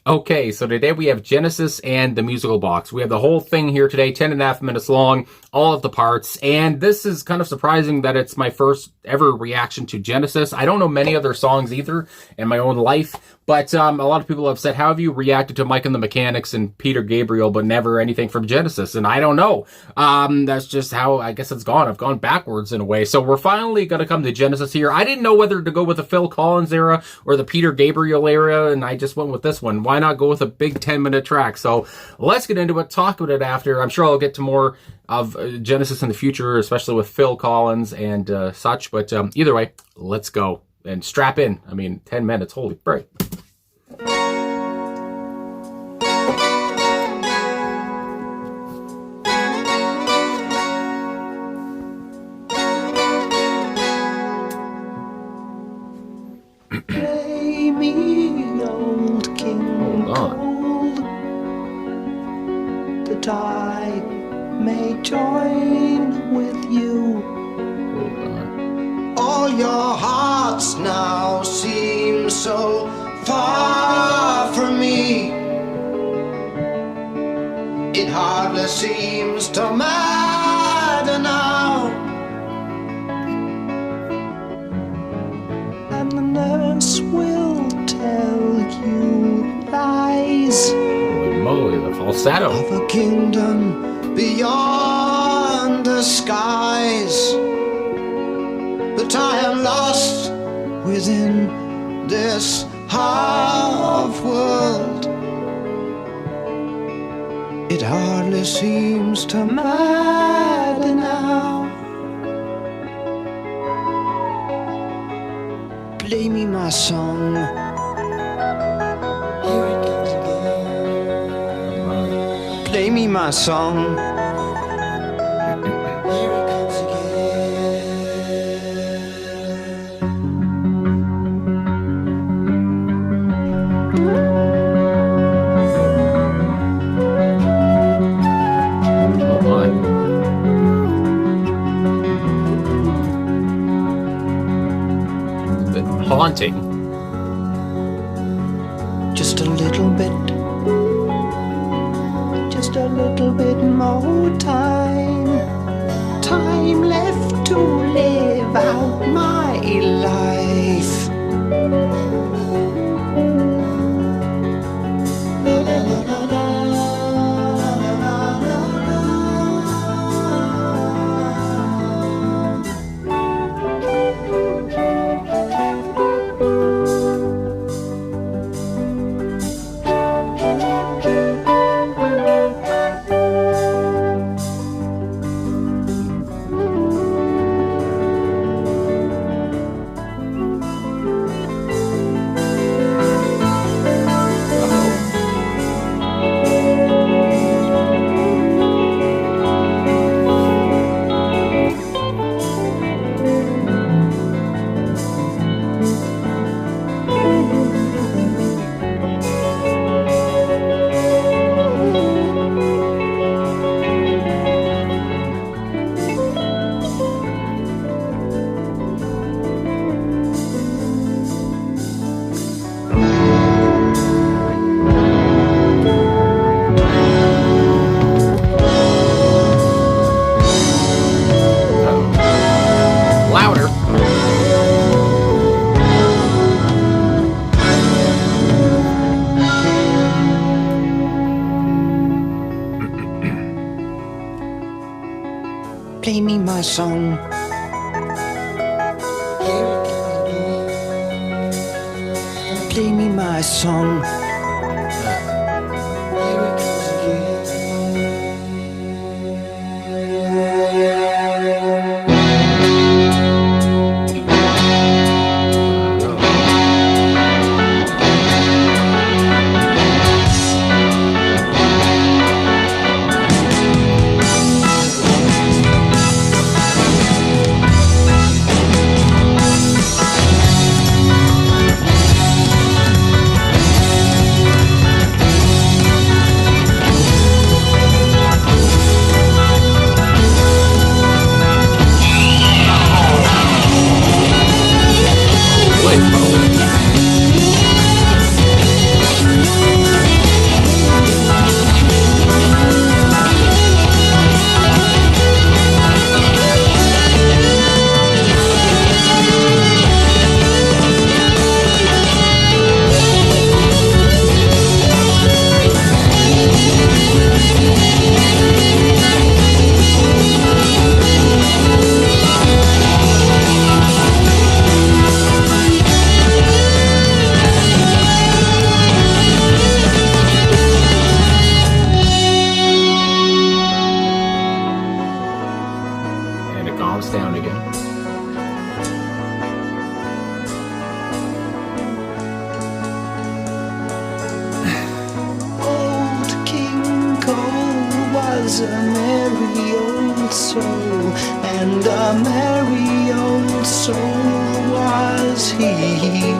Okay, so today we have Genesis and the musical box. We have the whole thing here today, 10.5 minutes long, all of the parts. And this is kind of surprising that it's my first ever reaction to Genesis. I don't know many other songs either in my own life, but a lot of people have said, how have you reacted to Mike and the Mechanics and Peter Gabriel, but never anything from Genesis? And I don't know. That's just how I guess it's gone. I've gone backwards in a way. So we're finally going to come to Genesis here. I didn't know whether to go with the Phil Collins era or the Peter Gabriel era, and I just went with this one. Why not go with a big 10-minute track? So let's get into it, talk about it after. I'm sure I'll get to more of Genesis in the future, especially with Phil Collins and such. But either way, let's go and strap in. I mean, 10 minutes, holy frick. Play me, old King Gold, that I may join with you. All your hearts now seem so far from me. It hardly seems to matter now. And the nurse will tell you lies. Holy moly, the falsetto. Of a kingdom beyond the skies. But I am lost within this half world. It hardly seems to matter now. Play me my song. Here it comes again. Play me my song. Here it comes Haunting. Just a little bit more time left to live out my life. Play me my song. Play me my song. was a merry old soul, and a merry old soul was he.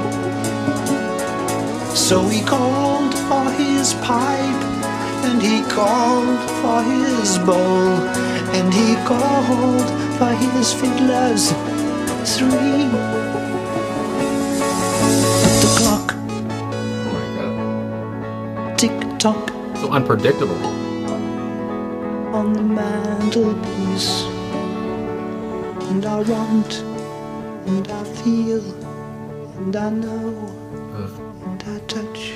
So he called for his pipe, and he called for his bowl, and he called for his fiddlers three. The clock, Oh my god. tick-tock, So unpredictable. on the mantelpiece, and I want, and I feel, and I know, and I touch.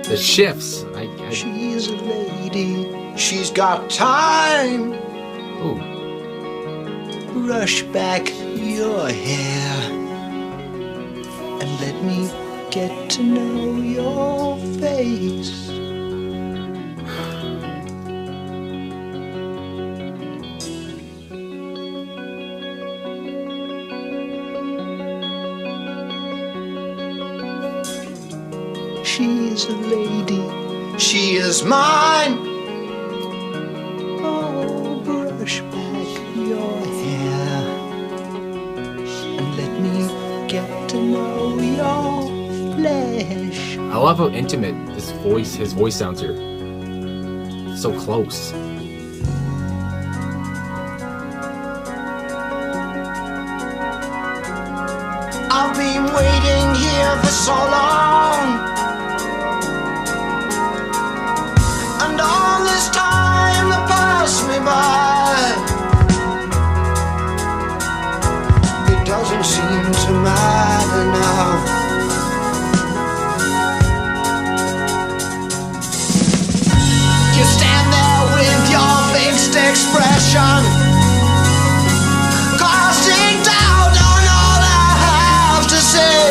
The shifts. She's a lady, she's got time. Ooh. Brush back your hair and let me get to know your face. She's a lady, she is mine. Oh, brush back your hair and let me get to know your flesh. I love how intimate his voice sounds here. So close. I've been waiting here for so long, and all this time that passed me by, it doesn't seem to matter now. You stand there with your fixed expression, casting doubt on all I have to say.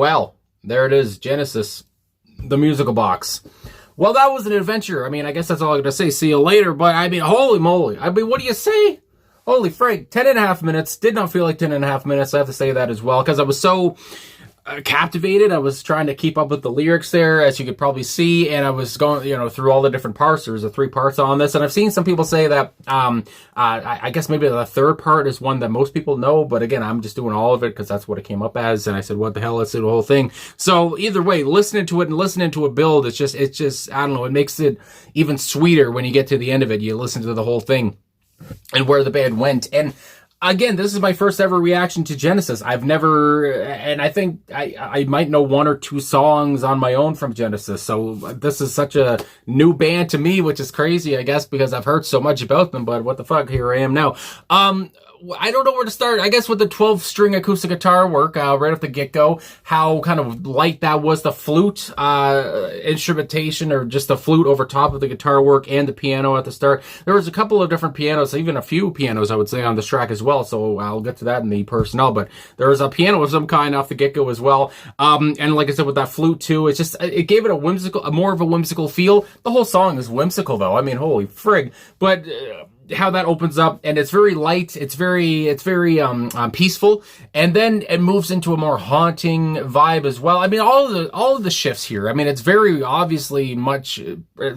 Well, there it is, Genesis, the musical box. Well, that was an adventure. I mean, I guess that's all I got to say. See you later. But I mean, holy moly. I mean, what do you say? Holy frig. 10.5 minutes. Did not feel like 10.5 minutes. I have to say that as well, because I was so captivated. I was trying to keep up with the lyrics there, as you could probably see, and I was going, through all the different parts. There's 3 parts on this, and I've seen some people say that I guess maybe the third part is one that most people know, but again, I'm just doing all of it because that's what it came up as, and I said, what the hell, let's do the whole thing. So either way, listening to it and listening to it build, it's just I don't know, it makes it even sweeter when you get to the end of it. You listen to the whole thing and where the band went. And again, this is my first ever reaction to Genesis. I've never, and I think I might know 1 or 2 songs on my own from Genesis. So this is such a new band to me, which is crazy, I guess, because I've heard so much about them, but what the fuck, here I am now. I don't know where to start. I guess with the 12-string acoustic guitar work, right off the get-go, how kind of light that was, the flute instrumentation, or just the flute over top of the guitar work, and the piano at the start. There was a couple of different pianos, even a few pianos, I would say, on this track as well, so I'll get to that in the personnel, but there was a piano of some kind off the get-go as well. And like I said, with that flute too, it's just, it gave it more of a whimsical feel. The whole song is whimsical though. I mean, holy frig. But how that opens up, and it's very light, it's very peaceful, and then it moves into a more haunting vibe as well. I mean, all of the shifts here, I mean, it's very obviously much,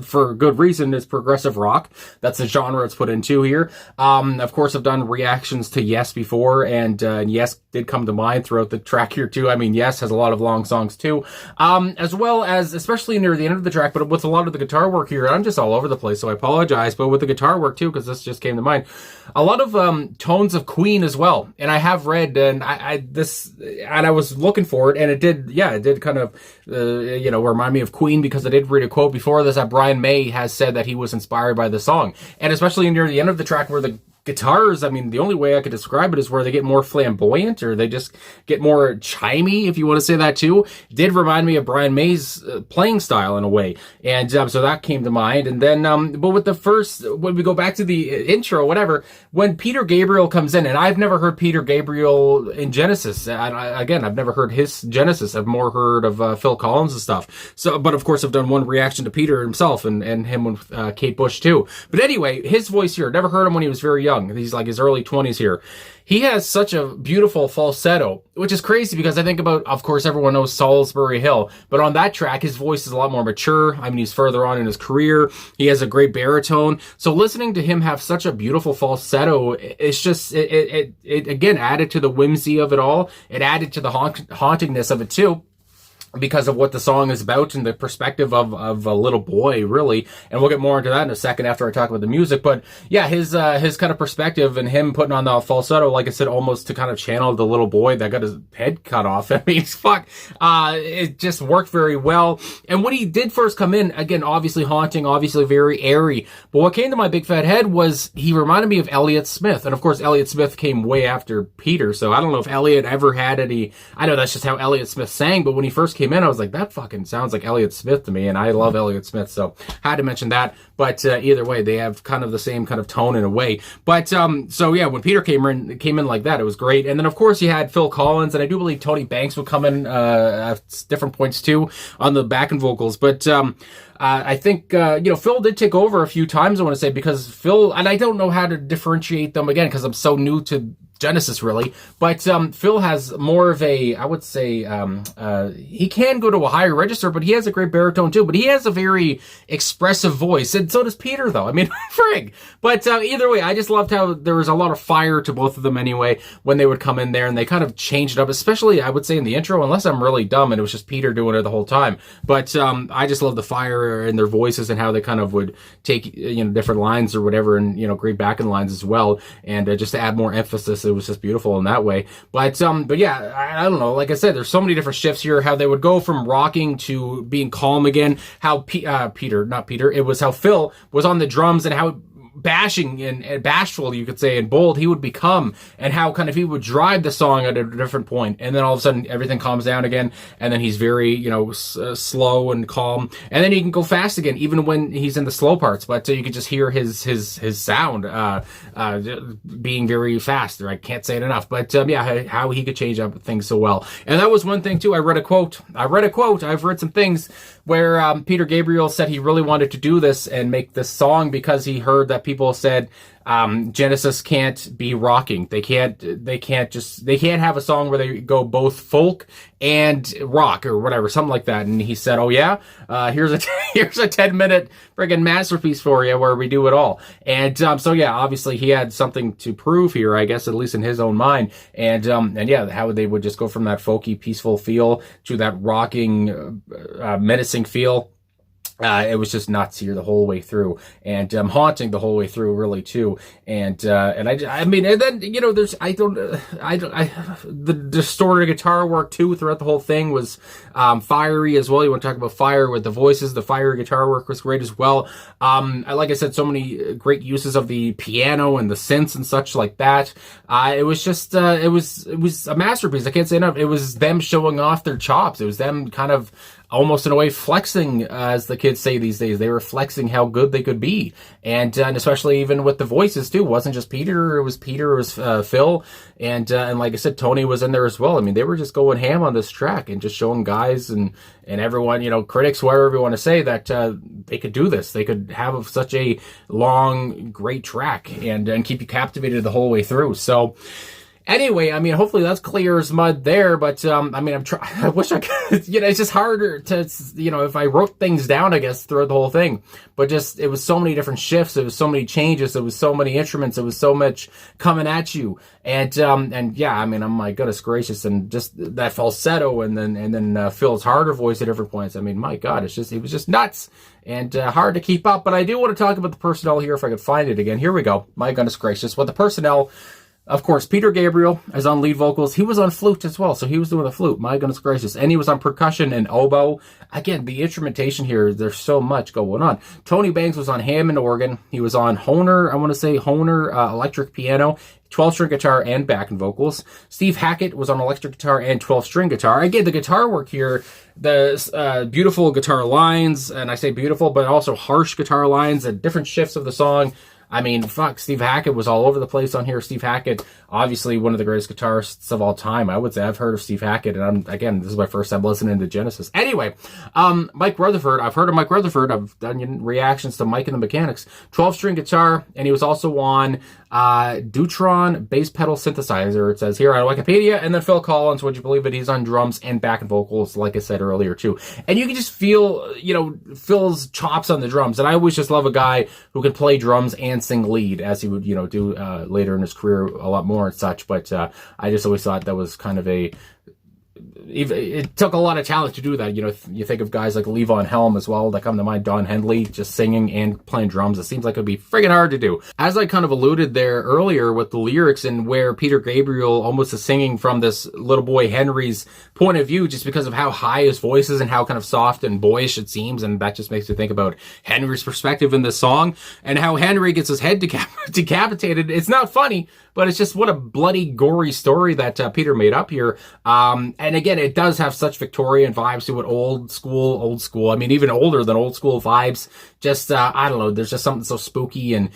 for good reason, it's progressive rock. That's the genre it's put into here. Of course, I've done reactions to Yes before, and Yes did come to mind throughout the track here too. I mean, Yes has a lot of long songs too, as well as, especially near the end of the track, but with a lot of the guitar work here, I'm just all over the place, so I apologize, but with the guitar work too, because this just came to mind, a lot of tones of Queen as well. And I have read, and I was looking for it, and it did kind of remind me of Queen, because I did read a quote before this that Brian May has said that he was inspired by the song, and especially near the end of the track where the guitars, I mean, the only way I could describe it is where they get more flamboyant, or they just get more chimey, if you want to say that too. It did remind me of Brian May's playing style in a way, and so that came to mind. And then, but with the first, when we go back to the intro, whatever, when Peter Gabriel comes in, and I've never heard Peter Gabriel in Genesis. Again, I've never heard his Genesis. I've more heard of Phil Collins and stuff. So, but of course, I've done one reaction to Peter himself, and him with Kate Bush too. But anyway, his voice here, never heard him when he was very young. He's like his early 20s here. He has such a beautiful falsetto, which is crazy because I think about, of course, everyone knows Salisbury Hill, but on that track, his voice is a lot more mature. I mean, he's further on in his career. He has a great baritone. So listening to him have such a beautiful falsetto, it's just, it again added to the whimsy of it all. It added to the hauntingness of it too, because of what the song is about and the perspective of a little boy, really. And we'll get more into that in a second after I talk about the music. But yeah, his kind of perspective and him putting on the falsetto, like I said, almost to kind of channel the little boy that got his head cut off. I mean, fuck. It just worked very well. And when he did first come in, again, obviously haunting, obviously very airy. But what came to my big fat head was he reminded me of Elliott Smith. And of course, Elliott Smith came way after Peter. So I don't know if Elliott ever had any, I know that's just how Elliott Smith sang, but when he first came in, I was like, that fucking sounds like Elliott Smith to me, and I love Elliott Smith, so had to mention that. But either way, they have kind of the same kind of tone in a way. But so yeah, when Peter came in like that, it was great. And then of course you had Phil Collins, and I do believe Tony Banks would come in at different points too on the backing vocals. But I think Phil did take over a few times, I want to say, because Phil, and I don't know how to differentiate them again because I'm so new to Genesis, really, but Phil has more of a, I would say, he can go to a higher register, but he has a great baritone too, but he has a very expressive voice, and so does Peter, though. I mean, frig. But either way, I just loved how there was a lot of fire to both of them anyway, when they would come in there, and they kind of changed it up, especially, I would say, in the intro, unless I'm really dumb, and it was just Peter doing it the whole time. But I just love the fire in their voices, and how they kind of would take, different lines or whatever, and, great backing lines as well, and just to add more emphasis, it was just beautiful in that way. But yeah, I don't know. Like I said, there's so many different shifts here. How they would go from rocking to being calm again. How it was how Phil was on the drums, and how bashing and bashful, you could say, and bold he would become, and how kind of he would drive the song at a different point, and then all of a sudden everything calms down again, and then he's very, slow and calm, and then he can go fast again, even when he's in the slow parts. But you could just hear his sound being very fast. Or I can't say it enough. But how he could change up things so well. And that was one thing too. I read a quote. I've read some things where Peter Gabriel said he really wanted to do this and make this song because he heard that people said Genesis can't be rocking. They can't have a song where they go both folk and rock or whatever, something like that. And he said, "Oh yeah, here's a 10-minute friggin' masterpiece for you where we do it all." And obviously he had something to prove here, I guess, at least in his own mind. And how they would just go from that folky, peaceful feel to that rocking, menacing feel. It was just nuts here the whole way through, and haunting the whole way through, really too. And then there's the distorted guitar work too throughout the whole thing was fiery as well. You want to talk about fire with the voices? The fiery guitar work was great as well. Like I said, so many great uses of the piano and the synths and such like that. It was just it was a masterpiece. I can't say enough. It was them showing off their chops. It was them kind of almost in a way flexing, as the kids say these days. They were flexing how good they could be, and especially even with the voices too. It wasn't just Peter. It was Phil, and like I said, Tony was in there as well. I mean, they were just going ham on this track and just showing guys and everyone, critics, whatever you want to say, that they could do this. They could have such a long, great track and keep you captivated the whole way through. So. Anyway, I mean, hopefully that's clear as mud there, but, I wish I could, it's just harder to, if I wrote things down, I guess, throughout the whole thing, but just, it was so many different shifts, it was so many changes, it was so many instruments, it was so much coming at you, and oh my goodness gracious, and just that falsetto, and then Phil's harder voice at different points. I mean, my God, it was just nuts, and hard to keep up, but I do want to talk about the personnel here if I could find it again. Here we go. My goodness gracious. Well, the personnel, of course, Peter Gabriel is on lead vocals. He was on flute as well, so he was doing the flute. My goodness gracious. And he was on percussion and oboe. Again, the instrumentation here, there's so much going on. Tony Banks was on Hammond organ. He was on Hohner electric piano, 12-string guitar and backing vocals. Steve Hackett was on electric guitar and 12-string guitar. Again, the guitar work here, the beautiful guitar lines, and I say beautiful, but also harsh guitar lines and different shifts of the song. I mean, Steve Hackett was all over the place on here. Steve Hackett, obviously one of the greatest guitarists of all time. I would say I've heard of Steve Hackett, and this is my first time listening to Genesis. Anyway, Mike Rutherford, I've heard of Mike Rutherford. I've done reactions to Mike and the Mechanics. 12-string guitar, and he was also on Dutron bass pedal synthesizer, it says here on Wikipedia. And then Phil Collins, would you believe it, he's on drums and backing vocals, like I said earlier too. And you can just feel, Phil's chops on the drums. And I always just love a guy who can play drums and sing lead, as he would, do later in his career a lot more and such. But I just always thought that was kind of it took a lot of talent to do that. You think of guys like Levon Helm as well, that come to mind, Don Henley, just singing and playing drums. It seems like it'd be friggin' hard to do. As I kind of alluded there earlier with the lyrics, and where Peter Gabriel almost is singing from this little boy Henry's point of view, just because of how high his voice is and how kind of soft and boyish it seems, and that just makes me think about Henry's perspective in this song, and how Henry gets his head decapitated. It's not funny, but it's just what a bloody, gory story that Peter made up here. And again, it does have such Victorian vibes to it, old school. I mean, even older than old school vibes. Just, I don't know, there's just something so spooky and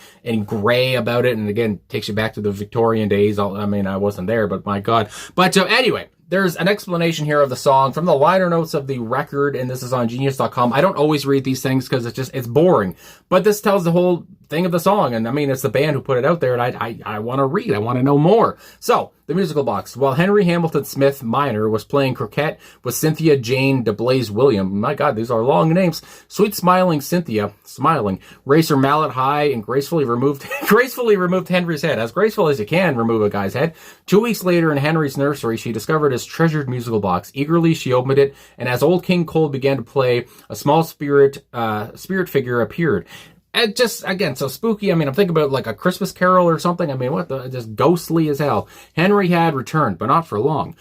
gray about it. And again, takes you back to the Victorian days. I mean, I wasn't there, but my God. But anyway, there's an explanation here of the song from the liner notes of the record, and this is on genius.com. I don't always read these things because it's boring, but this tells the whole thing of the song, and I mean, it's the band who put it out there, and I want to read, I want to know more. So, the musical box. While Henry Hamilton Smith Minor was playing croquet with Cynthia Jane DeBlaze William, my God, these are long names, sweet smiling Cynthia, raised her mallet high and gracefully removed Henry's head, as graceful as you can remove a guy's head. 2 weeks later in Henry's nursery, she discovered his treasured musical box. Eagerly, she opened it, and as old King Cole began to play, a small spirit figure appeared. And just, again, so spooky. I mean, I'm thinking about like a Christmas Carol or something. I mean, just ghostly as hell. Henry had returned, but not for long.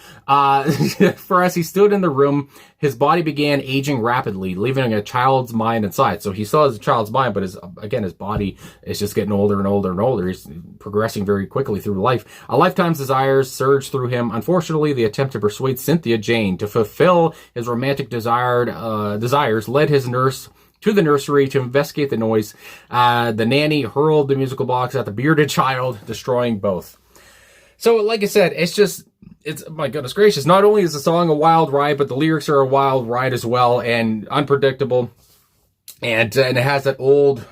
For as he stood in the room, his body began aging rapidly, leaving a child's mind inside. So he still has a child's mind, but his body is just getting older and older and older. He's progressing very quickly through life. A lifetime's desires surged through him. Unfortunately, the attempt to persuade Cynthia Jane to fulfill his romantic desires led his nurse to the nursery to investigate the noise. The nanny hurled the musical box at the bearded child, destroying both. So, like I said, it's my goodness gracious. Not only is the song a wild ride, but the lyrics are a wild ride as well, and unpredictable. And it has that old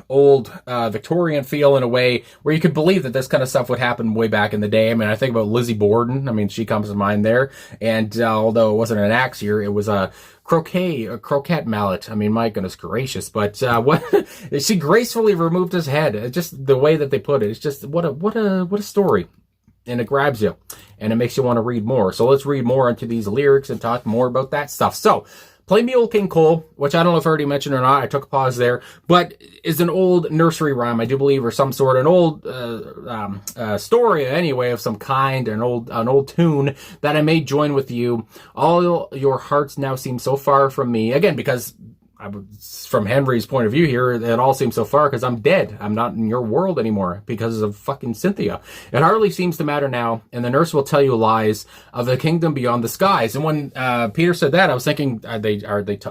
Victorian feel in a way where you could believe that this kind of stuff would happen way back in the day. I mean, I think about Lizzie Borden. I mean, she comes to mind there. And although it wasn't an axe here, it was a croquette mallet. I mean, my goodness gracious. But what she gracefully removed his head. It's just the way that they put it. It's just what a story. And it grabs you, and it makes you want to read more. So let's read more into these lyrics and talk more about that stuff. So, Play Me Old King Cole, which I don't know if I already mentioned or not. I took a pause there, but is an old nursery rhyme, I do believe, or some sort, an old story anyway of some kind, an old tune that I may join with you. All your hearts now seem so far from me. Again, because from Henry's point of view here, it all seems so far because I'm dead. I'm not in your world anymore because of fucking Cynthia. It hardly seems to matter now, and the nurse will tell you lies of the kingdom beyond the skies. And when Peter said that, I was thinking,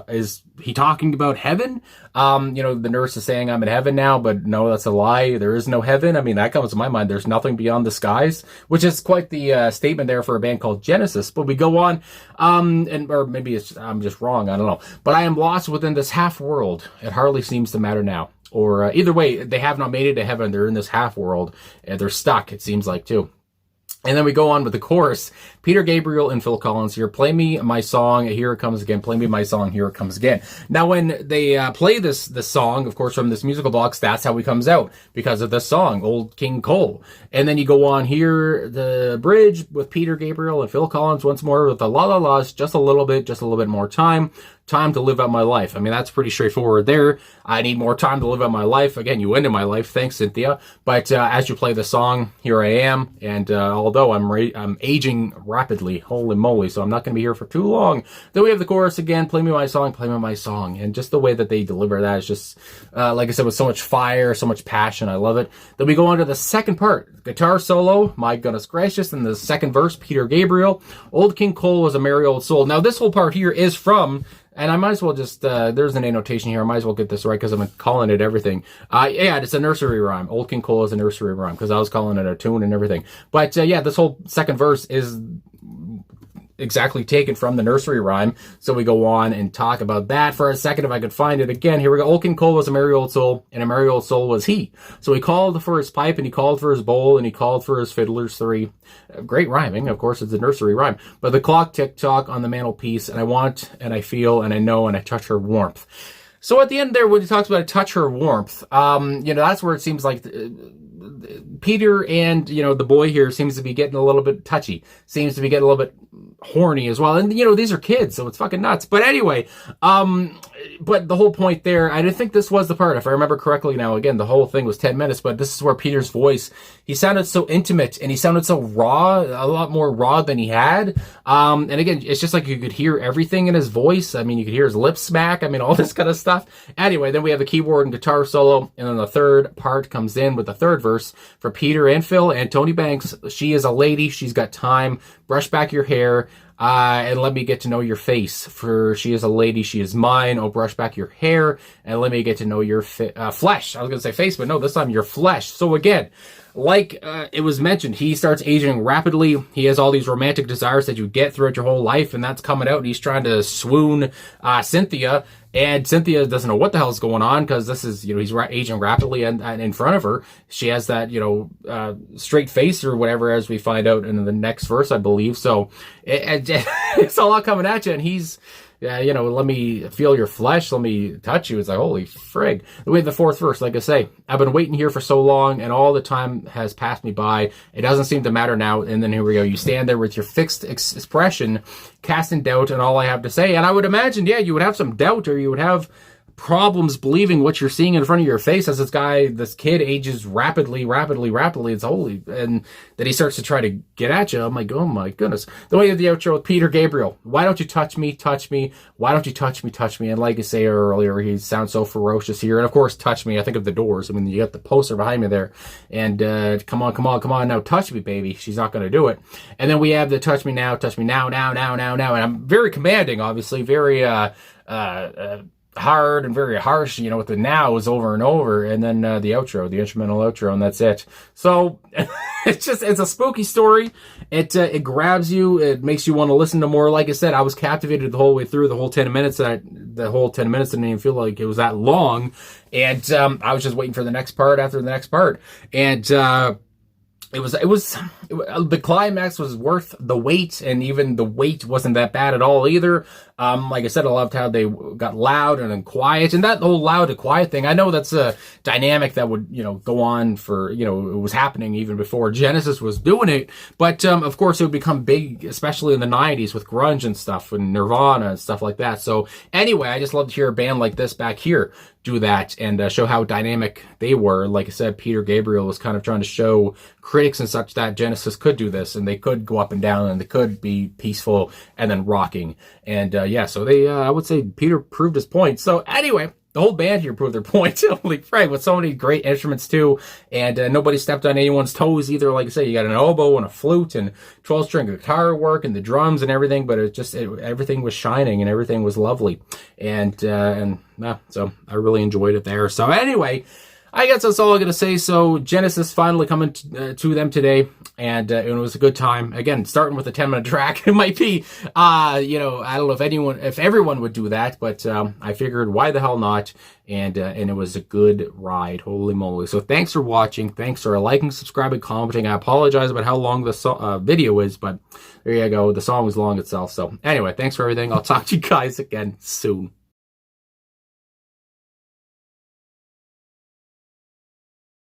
is he talking about heaven? The nurse is saying I'm in heaven now, but no, that's a lie. There is no heaven. I mean, that comes to my mind. There's nothing beyond the skies, which is quite the statement there for a band called Genesis. But we go on, or maybe I'm just wrong. I don't know. But I am lost within this half world. It hardly seems to matter now. Or either way, they have not made it to heaven. They're in this half world, and they're stuck. It seems like too. And then we go on with the chorus. Peter Gabriel and Phil Collins here. Play me my song. Here it comes again. Play me my song. Here it comes again. Now, when they play this song, of course, from this musical box, that's how he comes out because of this song, Old King Cole. And then you go on here, the bridge with Peter Gabriel and Phil Collins once more with the la la la's, just a little bit more time to live out my life. I mean, that's pretty straightforward there. I need more time to live out my life. Again, you ended my life. Thanks, Cynthia. But as you play the song, here I am. And although I'm aging rapidly, holy moly, so I'm not going to be here for too long. Then we have the chorus again, play me my song. And just the way that they deliver that is just, like I said, with so much fire, so much passion. I love it. Then we go on to the second part, guitar solo, my goodness gracious. And the second verse, Peter Gabriel, Old King Cole was a merry old soul. Now, this whole part here is from, and I might as well just, there's an annotation here. I might as well get this right because I'm calling it everything. Yeah, it's a nursery rhyme. Old King Cole is a nursery rhyme because I was calling it a tune and everything. But yeah, this whole second verse is exactly taken from the nursery rhyme. So we go on and talk about that for a second if I could find it again. Here we go. Old King Cole was a merry old soul, and a merry old soul was he. So he called for his pipe, and he called for his bowl, and he called for his fiddlers three. Great rhyming. Of course, it's a nursery rhyme. But the clock tick-tock on the mantelpiece, and I want, and I feel, and I know, and I touch her warmth. So at the end there, when he talks about touch her warmth, that's where it seems like Peter and, the boy here seems to be getting a little bit touchy, seems to be getting a little bit horny as well. And, these are kids, so it's fucking nuts. But anyway, but the whole point there, I didn't think this was the part, if I remember correctly now, again, the whole thing was 10 minutes, but this is where Peter's voice, he sounded so intimate and he sounded so raw, a lot more raw than he had. And again, it's just like you could hear everything in his voice. I mean, you could hear his lips smack. I mean, all this kind of stuff. Anyway, then we have the keyboard and guitar solo. And then the third part comes in with the third verse for Peter and Phil and Tony Banks. She is a lady. She's got time. Brush back your hair. And let me get to know your face. For she is a lady, she is mine. Oh, brush back your hair, and let me get to know your flesh. I was going to say face, but no, this time your flesh. So again, like it was mentioned, he starts aging rapidly. He has all these romantic desires that you get throughout your whole life, and that's coming out. And he's trying to swoon Cynthia, and Cynthia doesn't know what the hell's going on because this is, he's aging rapidly, and in front of her, she has that, straight face or whatever, as we find out in the next verse, I believe. So it's a lot coming at you, and he's, let me feel your flesh, let me touch you. It's like, holy frig. We have the fourth verse, like I say, I've been waiting here for so long, and all the time has passed me by. It doesn't seem to matter now. And then here we go. You stand there with your fixed expression, casting doubt, and all I have to say. And I would imagine, you would have some doubt, or you would have problems believing what you're seeing in front of your face as this kid ages rapidly. It's holy. And then he starts to try to get at you. I'm like, oh my goodness. The way of the outro with Peter Gabriel. Why don't you touch me? Why don't you touch me? And like I say earlier, he sounds so ferocious here. And of course, touch me. I think of The Doors. I mean, you got the poster behind me there. And come on. Now touch me, baby. She's not going to do it. And then we have the touch me now. And I'm very commanding, obviously. Very, hard and very harsh, with the nows over and over, and then the outro, the instrumental outro, and that's it. So it's a spooky story. It grabs you. It makes you want to listen to more. Like I said, I was captivated the whole way through, the whole 10 minutes. The whole 10 minutes didn't even feel like it was that long, and I was just waiting for the next part after the next part, and the climax was worth the wait, and even the wait wasn't that bad at all either. Like I said, I loved how they got loud and then quiet, and that whole loud and quiet thing. I know that's a dynamic that would, go on for, it was happening even before Genesis was doing it. But, of course, it would become big, especially in the 90s with grunge and stuff and Nirvana and stuff like that. So anyway, I just love to hear a band like this back here do that and show how dynamic they were. Like I said, Peter Gabriel was kind of trying to show critics and such that Genesis could do this, and they could go up and down, and they could be peaceful and then rocking. And so they, I would say Peter proved his point. So anyway, the whole band here proved their point. Holy crap, with so many great instruments too, and nobody stepped on anyone's toes either. Like I say, you got an oboe and a flute and 12-string guitar work and the drums and everything, but everything was shining and everything was lovely. So I really enjoyed it there. So anyway, I guess that's all I'm going to say. So Genesis finally coming to them today, and it was a good time. Again, starting with a 10-minute track. It might be, I don't know if everyone would do that, but I figured why the hell not, and it was a good ride. Holy moly. So thanks for watching. Thanks for liking, subscribing, commenting. I apologize about how long the video is, but there you go. The song was long itself. So anyway, thanks for everything. I'll talk to you guys again soon.